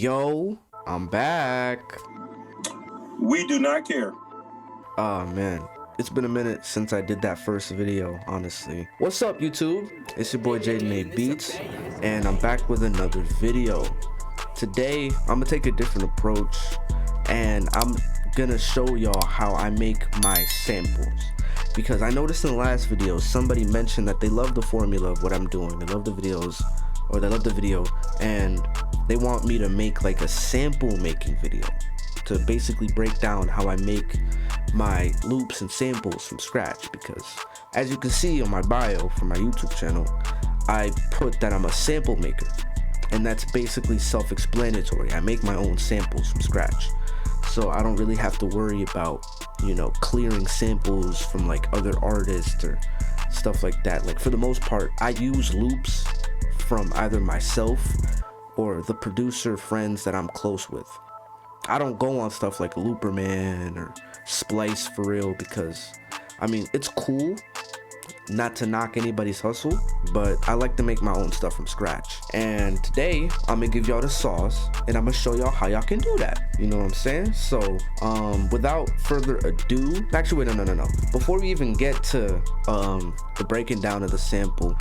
Yo, I'm back. We do not care. Oh man, it's been a minute since I did that first video, honestly. What's up, YouTube? It's your boy Jaden A Beats, and I'm back with another video. Today, I'm gonna take a different approach, and I'm gonna show y'all how I make my samples. Because I noticed in the last video, somebody mentioned that they love the formula of what I'm doing. They love the videos, or they love the video, and they want me to make like a sample making video to basically break down how I make my loops and samples from scratch. Because as you can see on my bio for my YouTube channel, I put that I'm a sample maker, and that's basically self-explanatory. I make my own samples from scratch, so I don't really have to worry about, you know, clearing samples from like other artists or stuff like that. Like, for the most part, I use loops from either myself or the producer friends that I'm close with. I don't go on stuff like Looperman or Splice for real, because I mean, it's cool, not to knock anybody's hustle, but I like to make my own stuff from scratch. And today I'm gonna give y'all the sauce, and I'm gonna show y'all how y'all can do that. You know what I'm saying? So without further ado, actually wait, no, before we even get to the breaking down of the sample,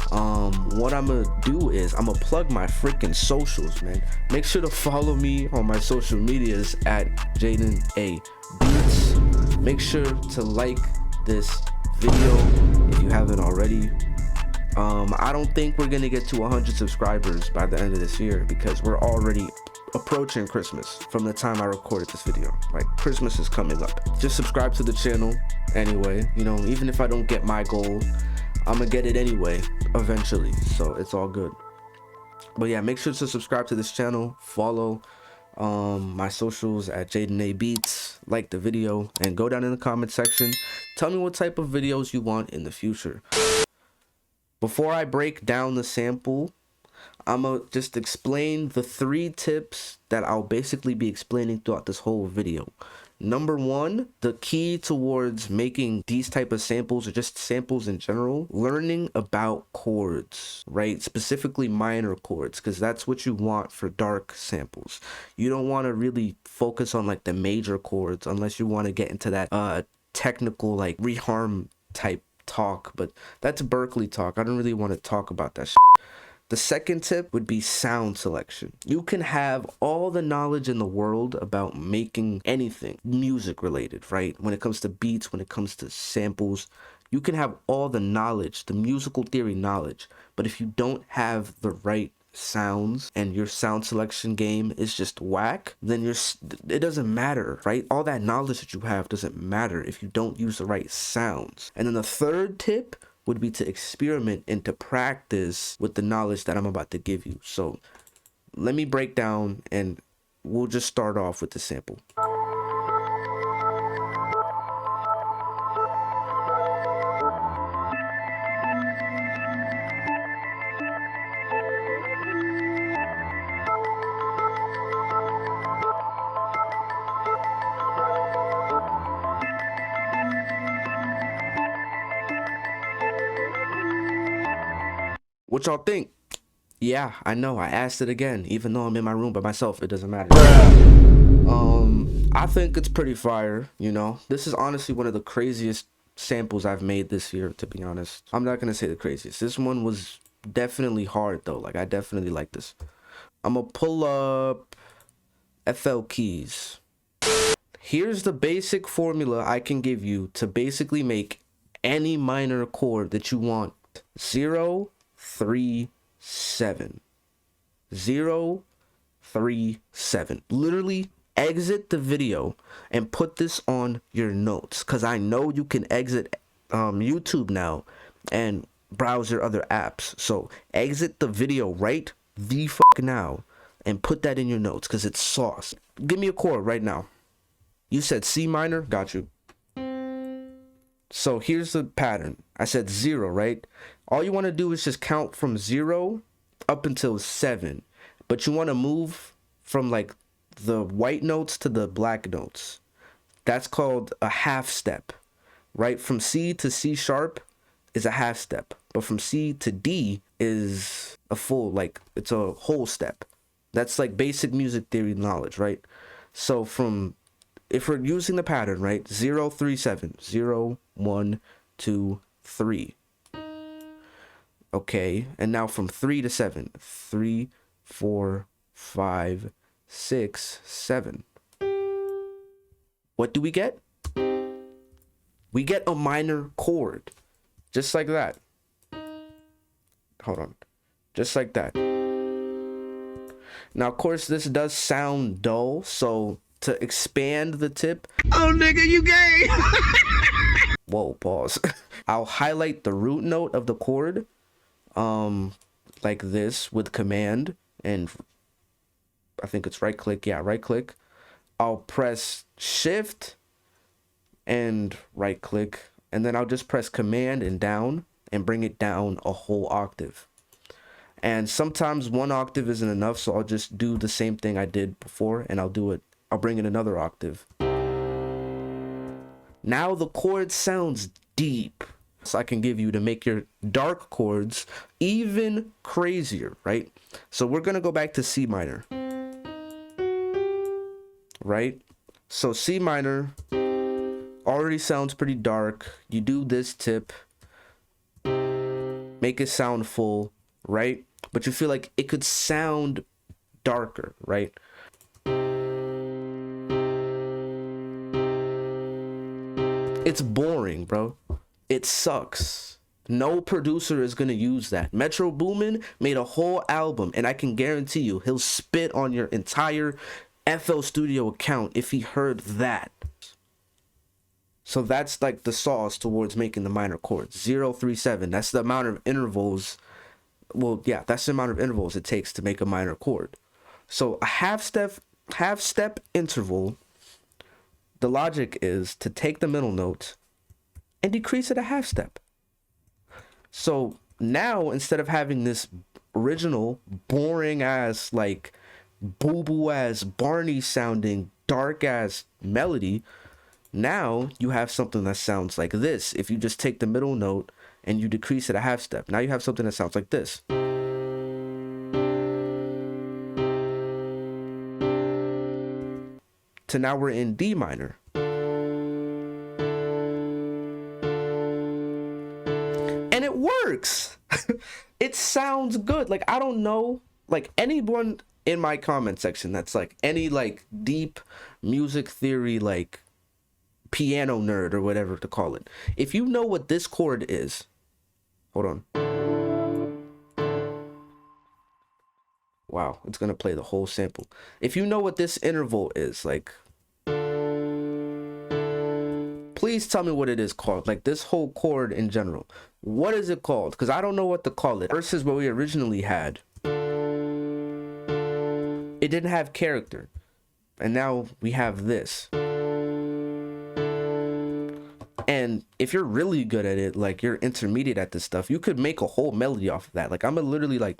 what I'm gonna do is I'm gonna plug my freaking socials, man. Make sure to follow me on my social medias at Jaden A Beats. Make sure to like this video if you haven't already. I don't think we're gonna get to 100 subscribers by the end of this year, because we're already approaching Christmas from the time I recorded this video. Like, Christmas is coming up. Just subscribe to the channel anyway. You know, even if I don't get my goal, I'm gonna get it anyway eventually, so it's all good. But yeah, make sure to subscribe to this channel, follow my socials at Jaden A Beats, like the video, and go down in the comment section, tell me what type of videos you want in the future. Before I break down the sample, I'm gonna just explain the 3 tips that I'll basically be explaining throughout this whole video. Number 1, the key towards making these type of samples, or just samples in general, learning about chords, right? Specifically minor chords, because that's what you want for dark samples. You don't want to really focus on like the major chords unless you want to get into that technical like reharm type talk, but that's Berkeley talk. I don't really want to talk about that shit. The second tip would be sound selection. You can have all the knowledge in the world about making anything music related, right? When it comes to beats, when it comes to samples, you can have all the knowledge, the musical theory knowledge, but if you don't have the right sounds and your sound selection game is just whack, then it doesn't matter, right? All that knowledge that you have doesn't matter if you don't use the right sounds. And then the third tip would be to experiment and to practice with the knowledge that I'm about to give you. So let me break down, and we'll just start off with the sample. What y'all think? Yeah, I know, I asked it again, even though I'm in my room by myself. It doesn't matter. I think it's pretty fire, you know. This is honestly one of the craziest samples I've made this year, to be honest. I'm not gonna say the craziest. This one was definitely hard though. Like, I definitely like this. I'm gonna pull up FL keys. Here's the basic formula I can give you to basically make any minor chord that you want. 0, 3, 7. 0, 3, 7. Literally exit the video and put this on your notes, because I know you can exit YouTube now and browse your other apps. So exit the video right the fuck now and put that in your notes, because it's sauce. Give me a chord right now. You said C minor? Got you. So here's the pattern. I said 0, right? All you want to do is just count from 0 up until 7. But you want to move from like the white notes to the black notes. That's called a half step, right? From C to C sharp is a half step. But from C to D is a full, like, it's a whole step. That's like basic music theory knowledge, right? So if we're using the pattern, right? 0, 3, 7, 0, 1, 2, 3. Okay, and now from 3 to 7, 3, 4, 5, 6, 7. What do we get? We get a minor chord, just like that. Hold on, just like that. Now, of course, this does sound dull, so to expand the tip, oh nigga, you gay. whoa, pause. I'll highlight the root note of the chord, like this with command, and I think it's right click. Yeah, right click. I'll press shift and right click, and then I'll just press command and down and bring it down a whole octave. And sometimes one octave isn't enough, so I'll just do the same thing I did before, and I'll bring it another octave. Now the chord sounds deep, so I can give you to make your dark chords even crazier, right? So we're gonna go back to C minor, right? So C minor already sounds pretty dark. You do this tip, make it sound full, right? But you feel like it could sound darker, right? It's boring, bro. It sucks. No producer is gonna use that. Metro Boomin made a whole album, and I can guarantee you he'll spit on your entire FL Studio account if he heard that. So that's like the sauce towards making the minor chords. 0, 3, 7. That's the amount of intervals. Well, yeah, that's the amount of intervals it takes to make a minor chord. So a half step interval, the logic is to take the middle note and decrease it a half step. So now, instead of having this original boring ass, like boo-boo ass Barney sounding dark ass melody, now you have something that sounds like this. If you just take the middle note and you decrease it a half step, now you have something that sounds like this. So now we're in D minor. And it works. It sounds good. Like, I don't know, like anyone in my comment section that's like any like deep music theory, like piano nerd or whatever to call it. If you know what this chord is, hold on. Wow, it's gonna play the whole sample. If you know what this interval is, like, please tell me what it is called. Like this whole chord in general. What is it called? Because I don't know what to call it. Versus what we originally had. It didn't have character. And now we have this. And if you're really good at it, like you're intermediate at this stuff, you could make a whole melody off of that. Like I'm literally like,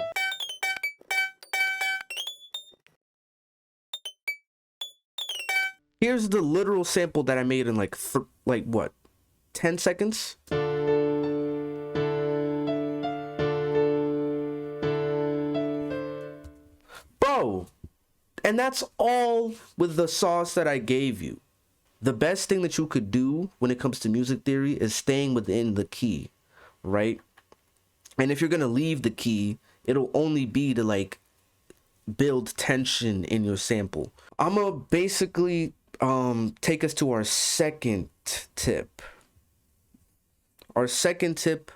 here's the literal sample that I made in like what, 10 seconds? Bro, and that's all with the sauce that I gave you. The best thing that you could do when it comes to music theory is staying within the key, right? And if you're gonna leave the key, it'll only be to like build tension in your sample. I'm gonna basically take us to our second tip. Our second tip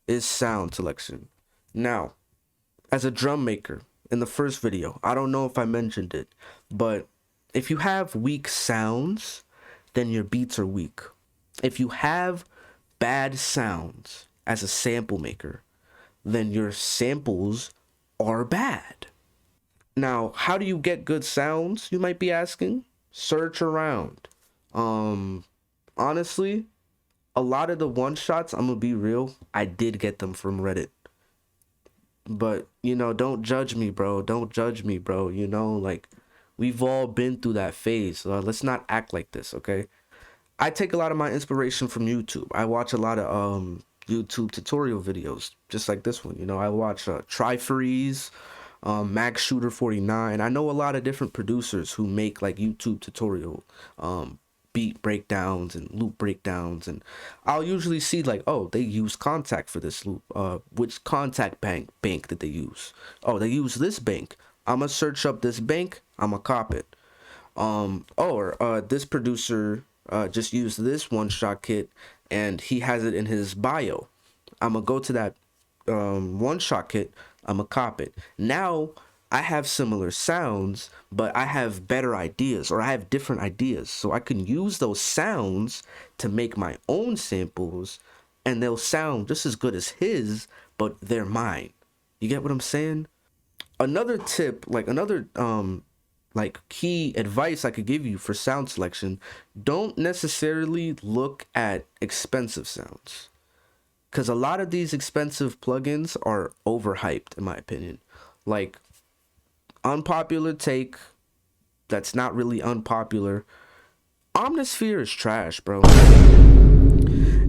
is sound selection. Now, as a drum maker, in the first video, I don't know if I mentioned it, but if you have weak sounds, then your beats are weak. If you have bad sounds as a sample maker, then your samples are bad. Now, how do you get good sounds, you might be asking? Search around. Honestly, a lot of the one shots, I'm gonna be real, I did get them from Reddit. But, you know, don't judge me, bro. Don't judge me, bro. You know, like, we've all been through that phase. So let's not act like this, okay? I take a lot of my inspiration from YouTube. I watch a lot of YouTube tutorial videos, just like this one. You know, I watch Try Freeze. Max Shooter 49. I know a lot of different producers who make like YouTube tutorial beat breakdowns and loop breakdowns, and I'll usually see like, oh, they use Contact for this loop. Which Contact bank did they use? Oh, they use this bank. I'm gonna search up this bank, I'm gonna copy it. Or this producer just used this one shot kit and he has it in his bio. I'm gonna go to that one shot kit, I'm gonna copy it. Now I have similar sounds, but I have better ideas, or I have different ideas, so I can use those sounds to make my own samples, and they'll sound just as good as his, but they're mine. You get what I'm saying? Another tip, like another like key advice I could give you for sound selection: don't necessarily look at expensive sounds, because a lot of these expensive plugins are overhyped in my opinion. Like, unpopular take that's not really unpopular, Omnisphere is trash, bro.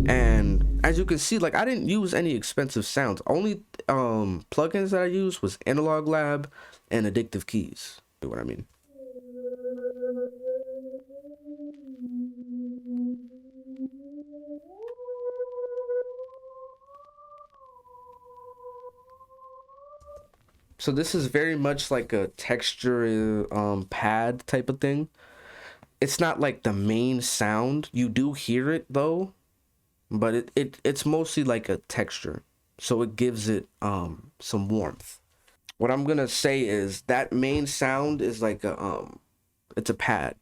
And as you can see, like, I didn't use any expensive sounds. Only plugins that I used was Analog Lab and Addictive Keys. You know what I mean? So this is very much like a texture pad type of thing. It's not like the main sound. You do hear it though, but it's mostly like a texture. So it gives it some warmth. What I'm gonna say is that main sound is like a it's a pad.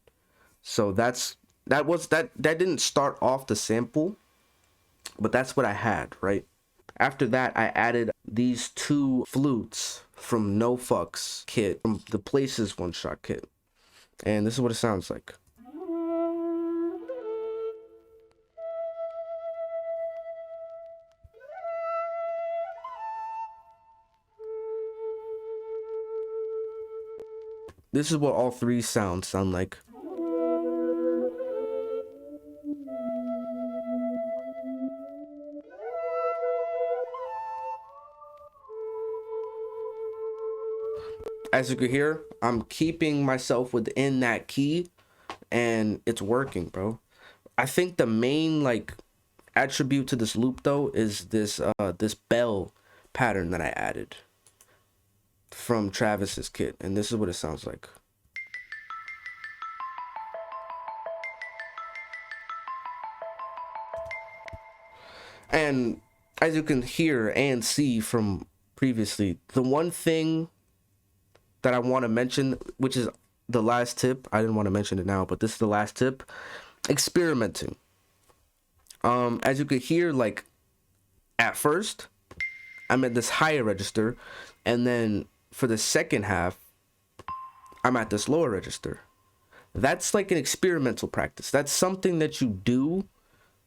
So that didn't start off the sample, but that's what I had, right? After that, I added these two flutes from No Fucks kit, from the Places one shot kit. And this is what it sounds like. This is what all three sounds sound like. As you can hear, I'm keeping myself within that key and it's working, bro. I think the main like attribute to this loop though is this this bell pattern that I added from Travis's kit, and this is what it sounds like. And as you can hear and see from previously, the one thing that I want to mention, which is the last tip, I didn't want to mention it now, but this is the last tip: experimenting. As you could hear, like, at first I'm at this higher register, and then for the second half I'm at this lower register. That's like an experimental practice. That's something that you do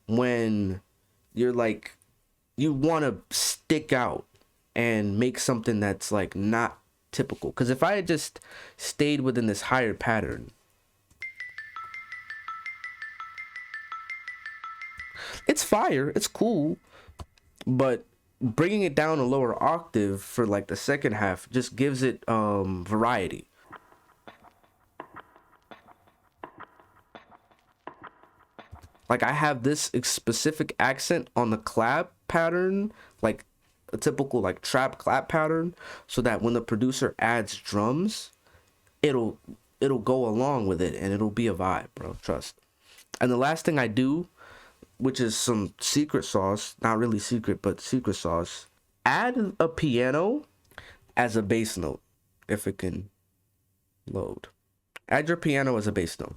when you're like, you want to stick out and make something that's like not typical. Because if I had just stayed within this higher pattern, it's fire, it's cool, but bringing it down a lower octave for like the second half just gives it variety. Like, I have this specific accent on the clap pattern, like a typical like trap clap pattern, so that when the producer adds drums, it'll go along with it and it'll be a vibe, bro. Trust. And the last thing I do, which is some secret sauce, not really secret, but secret sauce, add a piano as a bass note, if it can load. Add your piano as a bass note.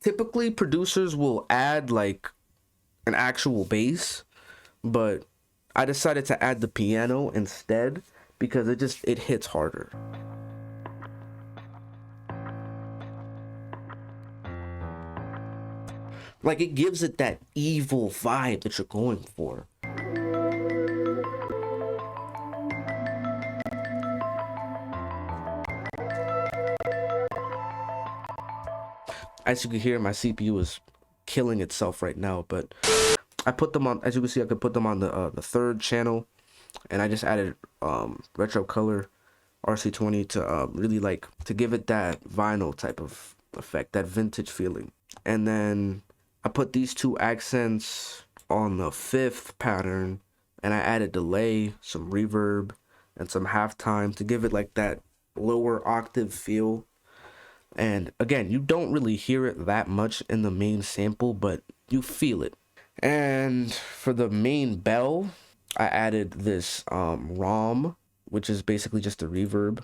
Typically, producers will add like an actual bass, but I decided to add the piano instead because it hits harder. Like, it gives it that evil vibe that you're going for. As you can hear, my CPU is killing itself right now, but I put them on, as you can see, I could put them on the third channel, and I just added retro color RC20 to really like to give it that vinyl type of effect, that vintage feeling. And then I put these two accents on the 5th pattern, and I added delay, some reverb, and some halftime to give it like that lower octave feel. And again, you don't really hear it that much in the main sample, but you feel it. And for the main bell, I added this ROM, which is basically just a reverb.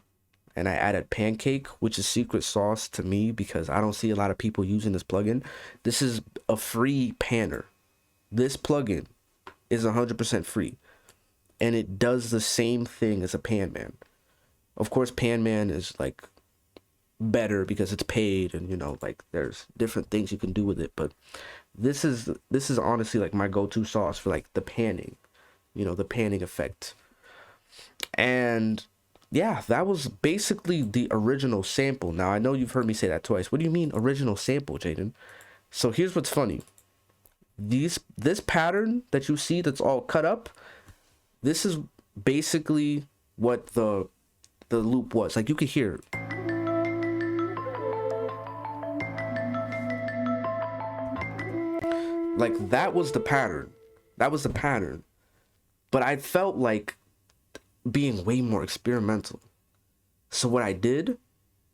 And I added Pancake, which is secret sauce to me because I don't see a lot of people using this plugin. This is a free panner. This plugin is 100% free. And it does the same thing as a Panman. Of course, Panman is like better because it's paid, and you know, like there's different things you can do with it. But this is honestly like my go-to sauce for like the panning, you know, the panning effect. And yeah, that was basically the original sample. Now I know you've heard me say that twice. What do you mean original sample, Jaden? So here's what's funny. This pattern that you see that's all cut up, this is basically what the loop was. Like you could hear it. Like that was the pattern. That was the pattern. But I felt like being way more experimental. So what I did,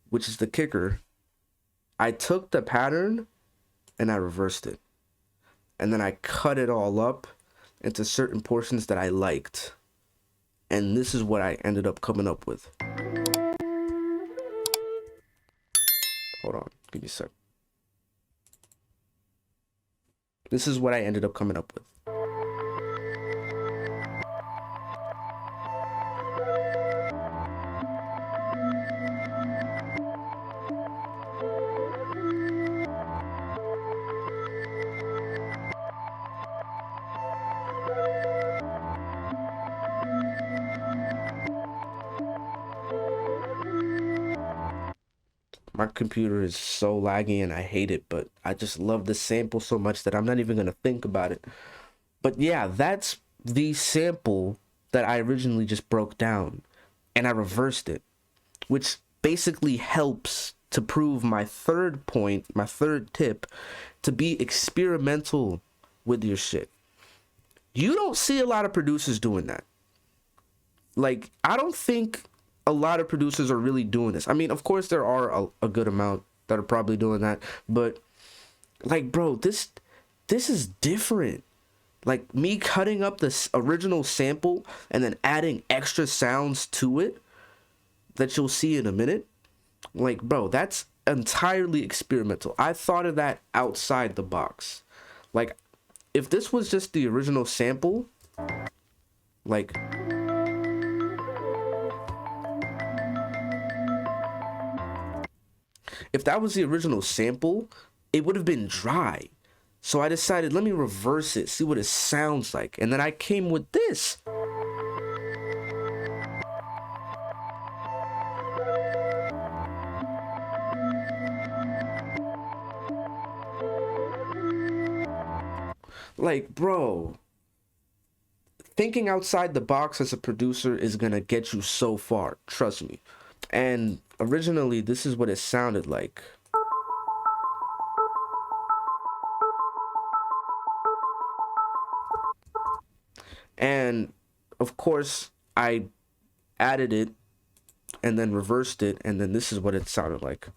which is the kicker, I took the pattern and I reversed it. And then I cut it all up into certain portions that I liked. And this is what I ended up coming up with. Hold on, give me a sec. This is what I ended up coming up with. My computer is so laggy and I hate it, but I just love the sample so much that I'm not even gonna think about it. But yeah, that's the sample that I originally just broke down, and I reversed it, which basically helps to prove my third point, my third tip, to be experimental with your shit. You don't see a lot of producers doing that. Like, I don't think a lot of producers are really doing this. I mean, of course there are a good amount that are probably doing that, but like, bro, this is different. Like me cutting up this original sample and then adding extra sounds to it that you'll see in a minute. Like, bro, that's entirely experimental. I thought of that outside the box. Like, if this was just the original sample, like, if that was the original sample, it would have been dry. So I decided, let me reverse it, see what it sounds like. And then I came with this. Like, bro, thinking outside the box as a producer is gonna get you so far, trust me. And originally, this is what it sounded like. And of course, I added it and then reversed it, and then this is what it sounded like.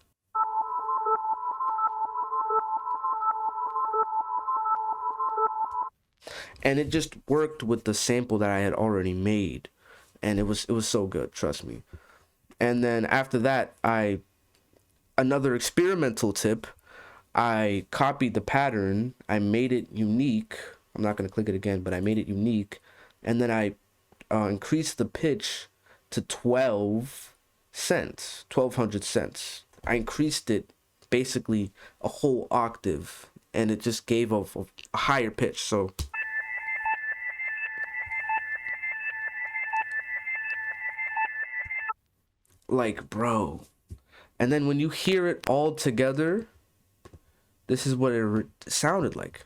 And it just worked with the sample that I had already made, and it was so good, trust me. And then after that, another experimental tip, I copied the pattern, I made it unique. I'm not going to click it again, but I made it unique. And then I increased the pitch to 12 cents, 1200 cents. I increased it basically a whole octave, and it just gave a higher pitch. So like, bro. And then when you hear it all together, this is what it sounded like.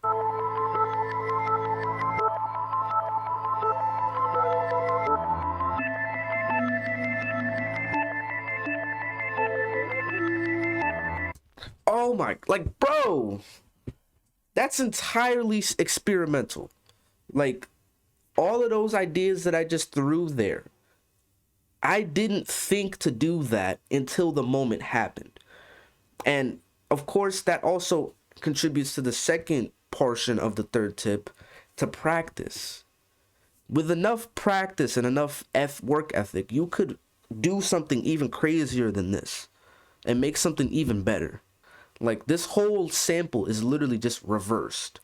Oh my, like, bro, that's entirely experimental. Like, all of those ideas that I just threw there, I didn't think to do that until the moment happened. And of course, that also contributes to the second portion of the third tip, to practice. With enough practice and enough work ethic, you could do something even crazier than this and make something even better. Like, this whole sample is literally just reversed.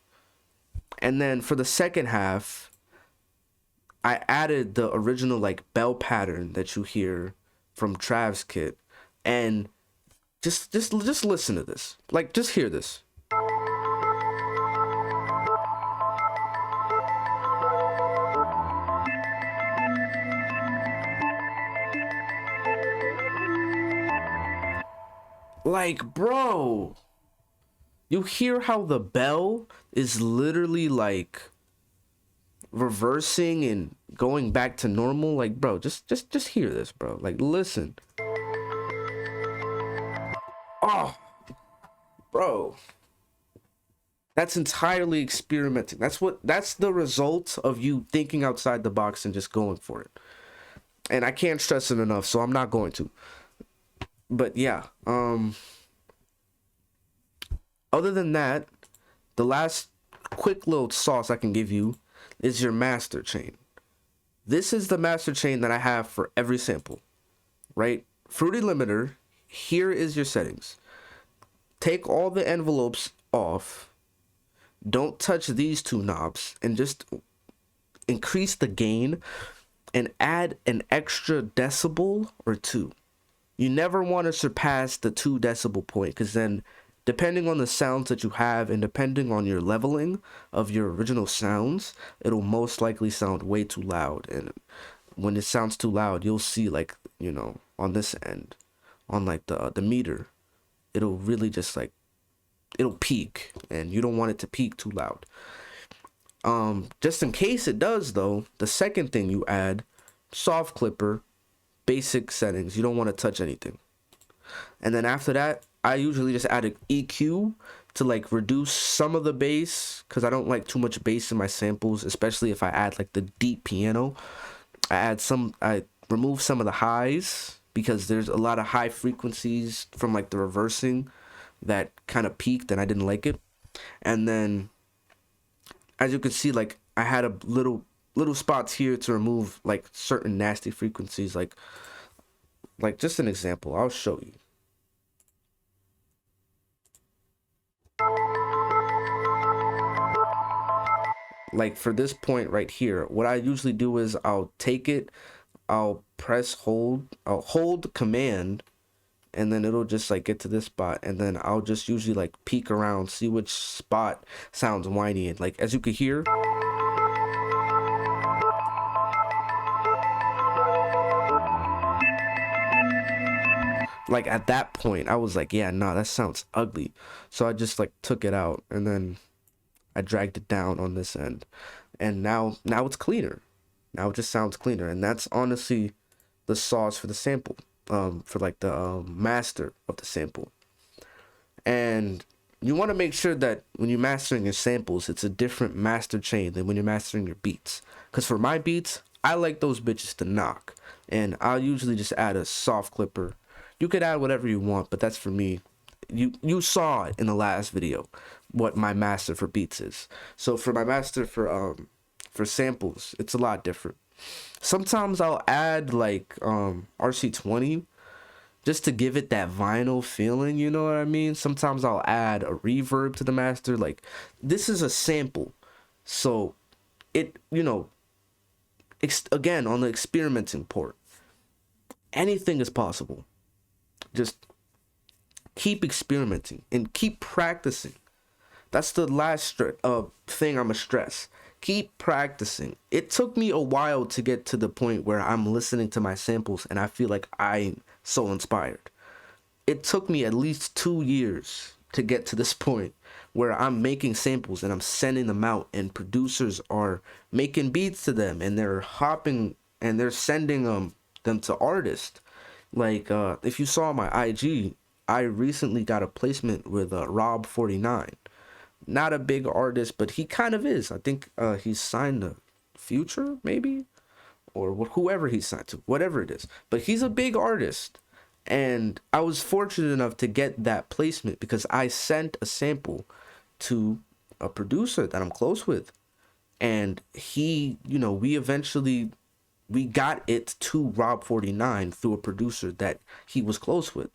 And then for the second half, I added the original like bell pattern that you hear from Trav's kit, and just listen to this. Like, just hear this. Like, bro, you hear how the bell is literally like reversing and going back to normal? Like, bro, just hear this, bro. Like, listen. Oh, bro. That's entirely experimenting. That's the result of you thinking outside the box and just going for it. And I can't stress it enough, so I'm not going to. But yeah, other than that, the last quick little sauce I can give you is your master chain. This is the master chain that I have for every sample, right? Fruity limiter, here is your settings. Take all the envelopes off. Don't touch these two knobs, and just increase the gain and add an extra decibel or two. You never want to surpass the 2 decibel point, because then depending on the sounds that you have and depending on your leveling of your original sounds, it'll most likely sound way too loud. And when it sounds too loud, you'll see, like, you know, on this end, on like the meter, it'll really just like, it'll peak, and you don't want it to peak too loud. Just in case it does though, the second thing you add, soft clipper, basic settings. You don't want to touch anything. And then after that, I usually just add an EQ to like reduce some of the bass, because I don't like too much bass in my samples, especially if I add like the deep piano. I remove some of the highs, because there's a lot of high frequencies from like the reversing that kind of peaked and I didn't like it. And then as you can see, like, I had a little spots here to remove like certain nasty frequencies, like just an example, I'll show you. Like for this point right here, what I usually do is I'll take it, I'll hold command, and then it'll just like get to this spot, and then I'll just usually like peek around, see which spot sounds whiny. And like, as you can hear, like at that point I was like, yeah, nah, that sounds ugly. So I just like took it out, and then I dragged it down on this end, and now it's cleaner. Now it just sounds cleaner. And that's honestly the sauce for the sample, for like the master of the sample. And you want to make sure that when you're mastering your samples, it's a different master chain than when you're mastering your beats. Because for my beats, I like those bitches to knock, and I'll usually just add a soft clipper. You could add whatever you want, but that's for me. You saw it in the last video what my master for beats is. So for my master for samples, it's a lot different. Sometimes I'll add like RC20 just to give it that vinyl feeling, you know what I mean? Sometimes I'll add a reverb to the master. Like, this is a sample, so it, you know, again, on the experimenting port, anything is possible. Just keep experimenting and keep practicing. That's the last thing I'm gonna stress. Keep practicing. It took me a while to get to the point where I'm listening to my samples and I feel like I'm so inspired. It took me at least 2 years to get to this point where I'm making samples and I'm sending them out, and producers are making beats to them, and they're hopping and they're sending them to artists. Like if you saw my IG, I recently got a placement with Rob 49. Not a big artist, but he kind of is. I think he's signed to Future, maybe, or whoever he's signed to, whatever it is. But he's a big artist, and I was fortunate enough to get that placement because I sent a sample to a producer that I'm close with, and he, we got it to Rob 49 through a producer that he was close with.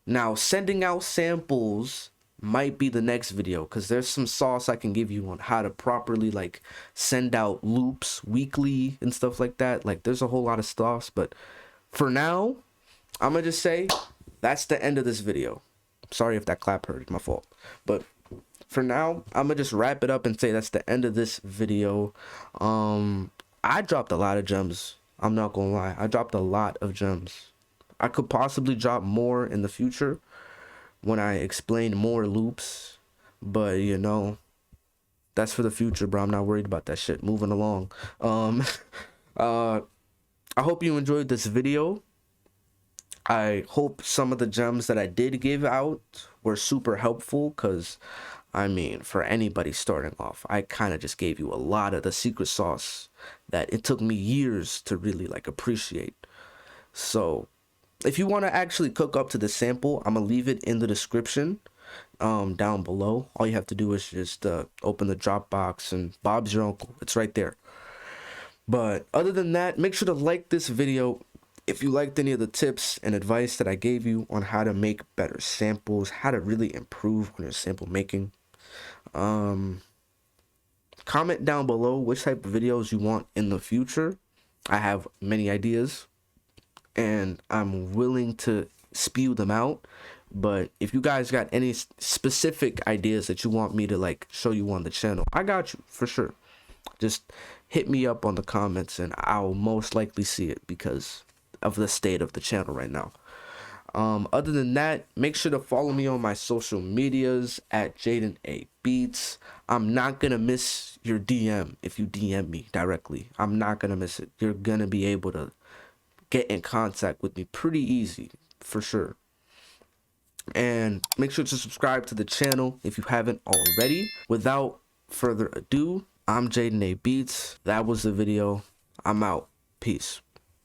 Now, sending out samples might be the next video, because there's some sauce I can give you on how to properly like send out loops weekly and stuff like that. Like, there's a whole lot of stuff, but for now, I'm gonna just say that's the end of this video. Sorry if that clap hurt, my fault. But for now, I'm gonna just wrap it up and say that's the end of this video. I dropped a lot of gems. I'm not gonna lie, I dropped a lot of gems. I could possibly drop more in the future when I explain more loops, but that's for the future, bro. I'm not worried about that shit. Moving along. I hope you enjoyed this video. I hope some of the gems that I did give out were super helpful, because I mean, for anybody starting off, I kind of just gave you a lot of the secret sauce that it took me years to really like appreciate. So if you want to actually cook up to the sample, I'm gonna leave it in the description down below. All you have to do is just open the Dropbox, and Bob's your uncle. It's right there. But other than that, make sure to like this video if you liked any of the tips and advice that I gave you on how to make better samples, how to really improve on your sample making. Comment down below which type of videos you want in the future. I have many ideas, and I'm willing to spew them out. But if you guys got any specific ideas that you want me to like show you on the channel, I got you for sure. Just hit me up on the comments, and I'll most likely see it because of the state of the channel right now. Other than that, make sure to follow me on my social medias at Jaden A Beats. I'm not gonna miss your DM if you DM me directly. I'm not gonna miss it. You're gonna be able to get in contact with me pretty easy for sure. And make sure to subscribe to the channel if you haven't already. Without further ado, I'm Jaden A Beats. That was the video. I'm out. Peace.